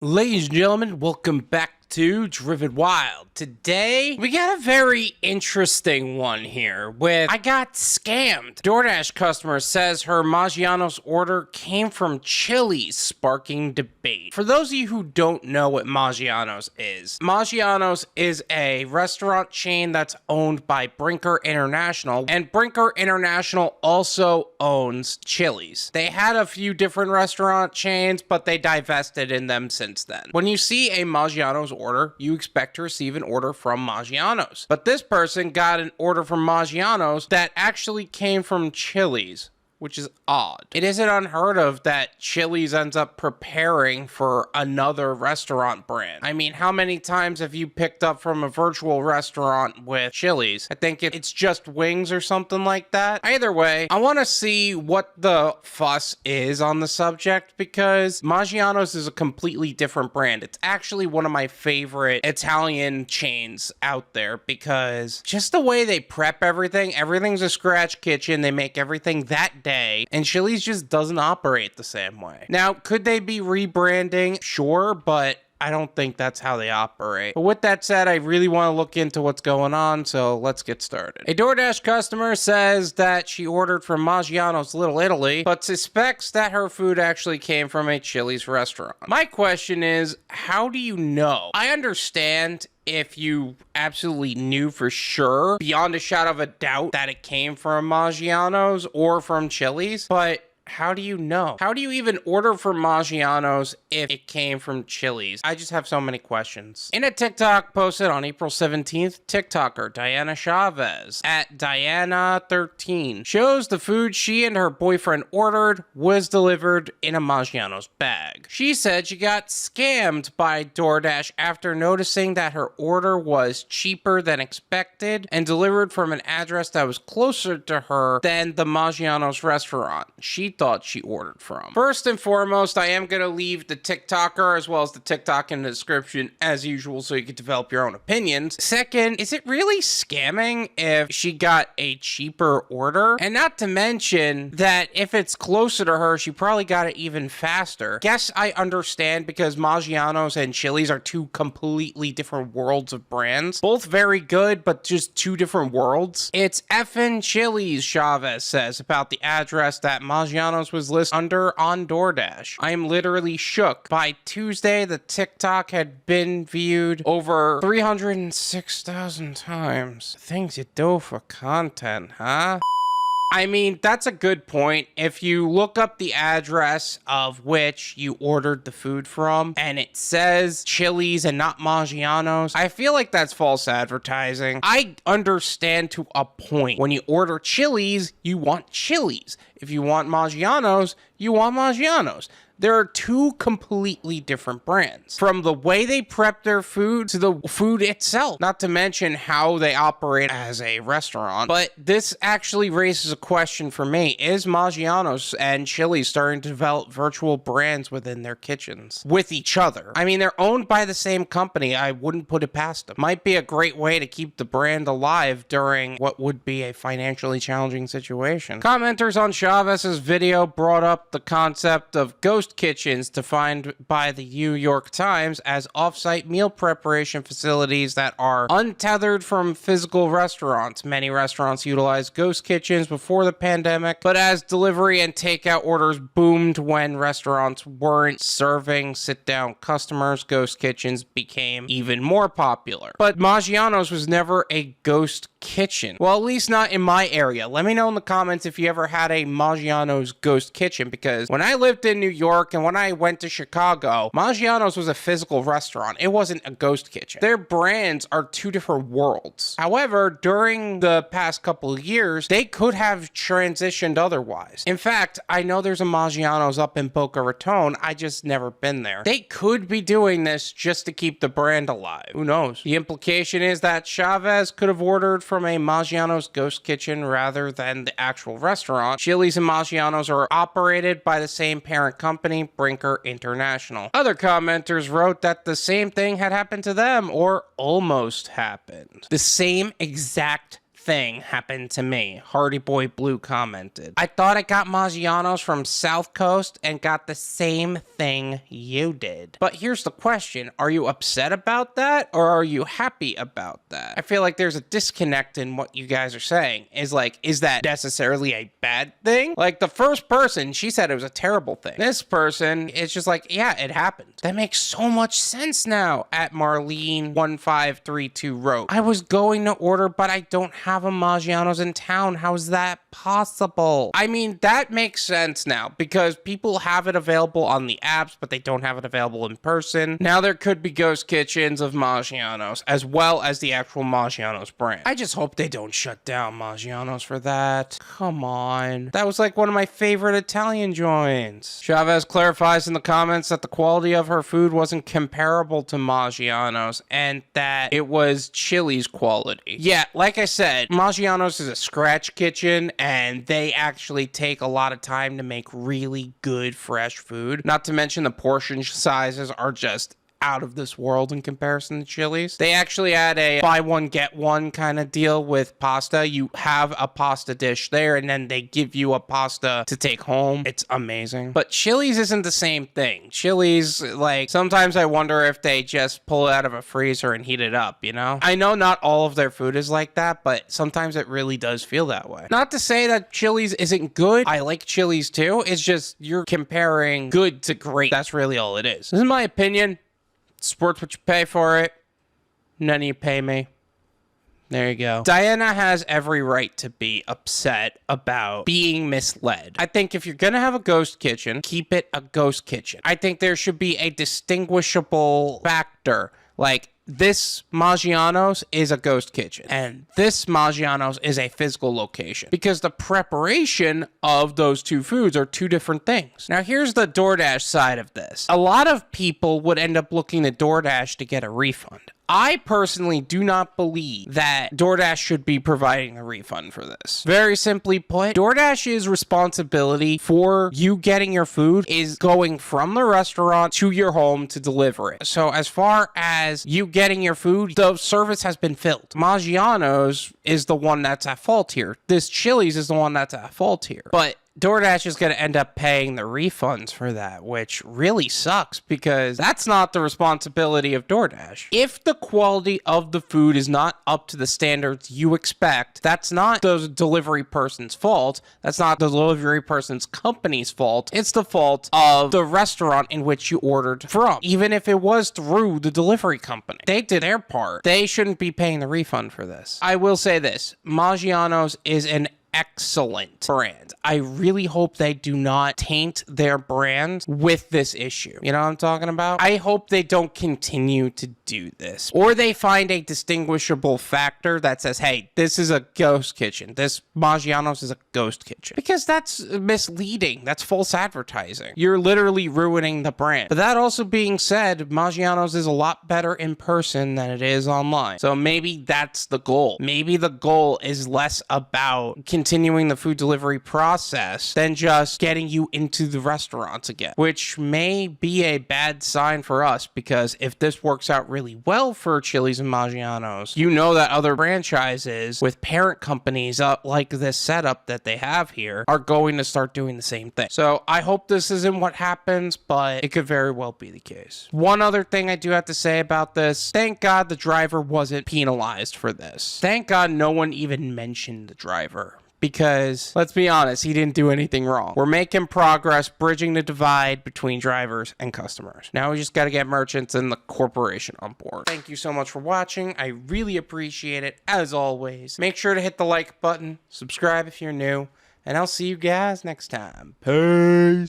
Ladies and gentlemen, welcome back to Driven Wild. Today, we got a very interesting one here with I got scammed. Doordash customer says her Maggiano's order came from Chili's, sparking debate. For those of you who don't know what Maggiano's is a restaurant chain that's owned by Brinker International, and Brinker International also owns Chili's. They had a few different restaurant chains, but they divested in them since then. When you see a Maggiano's order, you expect to receive an order from Maggiano's. But this person got an order from Maggiano's that actually came from Chili's, which is odd. It isn't unheard of that Chili's ends up preparing for another restaurant brand. I mean, how many times have you picked up from a virtual restaurant with Chili's? I think it's just wings or something like that. Either way, I want to see what the fuss is on the subject because Maggiano's is a completely different brand. It's actually one of my favorite Italian chains out there because just the way they prep everything's a scratch kitchen. They make everything that day. And Chili's just doesn't operate the same way. Now, could they be rebranding? Sure, but I don't think that's how they operate. But with that said, I really want to look into what's going on, so let's get started. A Doordash customer says that she ordered from Maggiano's Little Italy, but suspects that her food actually came from a Chili's restaurant. My question is, how do you know? I understand if you absolutely knew for sure, beyond a shadow of a doubt, that it came from Maggiano's or from Chili's, but how do you know? How do you even order from Maggiano's if it came from Chili's? I just have so many questions. In a TikTok posted on April 17th, TikToker Diana Chavez at Diana13 shows the food she and her boyfriend ordered was delivered in a Maggiano's bag. She said she got scammed by DoorDash after noticing that her order was cheaper than expected and delivered from an address that was closer to her than the Maggiano's restaurant she thought she ordered from. First and foremost, I am going to leave the TikToker as well as the TikTok in the description as usual so you can develop your own opinions. Second, is it really scamming if she got a cheaper order? And not to mention that if it's closer to her, she probably got it even faster. Guess I understand because Maggiano's and Chili's are two completely different worlds of brands. Both very good, but just two different worlds. It's effing Chili's, Chavez says about the address that Maggiano's was listed under on DoorDash. I am literally shook. By Tuesday, the TikTok had been viewed over 306,000 times. Things you do for content, huh? I mean, that's a good point. If you look up the address of which you ordered the food from and it says Chili's and not Maggiano's, I feel like that's false advertising. I understand to a point. When you order Chili's, you want Chili's. If you want Maggiano's, you want Maggiano's. There are two completely different brands. From the way they prep their food to the food itself. Not to mention how they operate as a restaurant. But this actually raises a question for me. Is Maggiano's and Chili's starting to develop virtual brands within their kitchens with each other? I mean, they're owned by the same company. I wouldn't put it past them. Might be a great way to keep the brand alive during what would be a financially challenging situation. Commenters on Chavez's video brought up the concept of ghost kitchens, defined by the New York Times as off-site meal preparation facilities that are untethered from physical restaurants. Many restaurants utilized ghost kitchens before the pandemic, but as delivery and takeout orders boomed when restaurants weren't serving sit-down customers, ghost kitchens became even more popular. But Maggiano's was never a ghost kitchen. Well, at least not in my area. Let me know in the comments if you ever had a Maggiano's ghost kitchen, because when I lived in New York and when I went to Chicago, Maggiano's was a physical restaurant. It wasn't a ghost kitchen. Their brands are two different worlds. However, during the past couple of years, they could have transitioned otherwise. In fact, I know there's a Maggiano's up in Boca Raton. I just never been there. They could be doing this just to keep the brand alive. Who knows? The implication is that Chavez could have ordered from a Maggiano's ghost kitchen rather than the actual restaurant. Chili's and Maggiano's are operated by the same parent company, Brinker International. Other commenters wrote that the same thing had happened to them, or almost happened. The same exact thing happened to me, Hardy Boy Blue commented. I thought I got Maggiano's from South Coast and got the same thing you did. But here's the question, are you upset about that or are you happy about that? I feel like there's a disconnect in what you guys are saying. Is that necessarily a bad thing? Like the first person, she said it was a terrible thing. This person is just like, yeah, it happened. That makes so much sense now, at Marlene1532 wrote. I was going to order, but I don't have a Maggiano's in town. How's that possible? I mean, that makes sense now because people have it available on the apps, but they don't have it available in person. Now there could be ghost kitchens of Maggiano's as well as the actual Maggiano's brand. I just hope they don't shut down Maggiano's for that. Come on. That was like one of my favorite Italian joints. Chavez clarifies in the comments that the quality of her food wasn't comparable to Maggiano's and that it was Chili's quality. Yeah, like I said, Maggiano's is a scratch kitchen and they actually take a lot of time to make really good fresh food. Not to mention the portion sizes are just out of this world in comparison to Chili's. They actually had a buy one get one kind of deal with pasta. You have a pasta dish there and then they give you a pasta to take home. It's amazing. But Chili's isn't the same thing. Chili's, like, sometimes I wonder if they just pull it out of a freezer and heat it up, you know? I know not all of their food is like that, but sometimes it really does feel that way. Not to say that Chili's isn't good. I like Chili's too. It's just you're comparing good to great. That's really all it is. This is my opinion. Sports what you pay for it. None of you pay me. There you go. Diana has every right to be upset about being misled. I think if you're gonna have a ghost kitchen, keep it a ghost kitchen. I think there should be a distinguishable factor. Like, this Maggiano's is a ghost kitchen, and this Maggiano's is a physical location, because the preparation of those two foods are two different things. Now, here's the Doordash side of this. A lot of people would end up looking to Doordash to get a refund. I personally do not believe that DoorDash should be providing a refund for this. Very simply put, DoorDash's responsibility for you getting your food is going from the restaurant to your home to deliver it. So as far as you getting your food, the service has been filled. Maggiano's is the one that's at fault here. This Chili's is the one that's at fault here. But DoorDash is going to end up paying the refunds for that, which really sucks because that's not the responsibility of DoorDash. If the quality of the food is not up to the standards you expect, that's not the delivery person's fault. That's not the delivery person's company's fault. It's the fault of the restaurant in which you ordered from. Even if it was through the delivery company, they did their part. They shouldn't be paying the refund for this. I will say this, Maggiano's is an excellent brand. I really hope they do not taint their brand with this issue. You know what I'm talking about? I hope they don't continue to do this. Or they find a distinguishable factor that says, hey, this is a ghost kitchen. This Maggiano's is a ghost kitchen. Because that's misleading. That's false advertising. You're literally ruining the brand. But that also being said, Maggiano's is a lot better in person than it is online. So maybe that's the goal. Maybe the goal is less about continuing the food delivery process than just getting you into the restaurants again, which may be a bad sign for us, because if this works out really well for Chili's and Maggiano's, you know that other franchises with parent companies like this setup that they have here are going to start doing the same thing. So I hope this isn't what happens, but it could very well be the case. One other thing I do have to say about this, thank God the driver wasn't penalized for this. Thank God no one even mentioned the driver. Because, let's be honest, he didn't do anything wrong. We're making progress, bridging the divide between drivers and customers. Now we just got to get merchants and the corporation on board. Thank you so much for watching. I really appreciate it, as always. Make sure to hit the like button, subscribe if you're new, and I'll see you guys next time. Peace!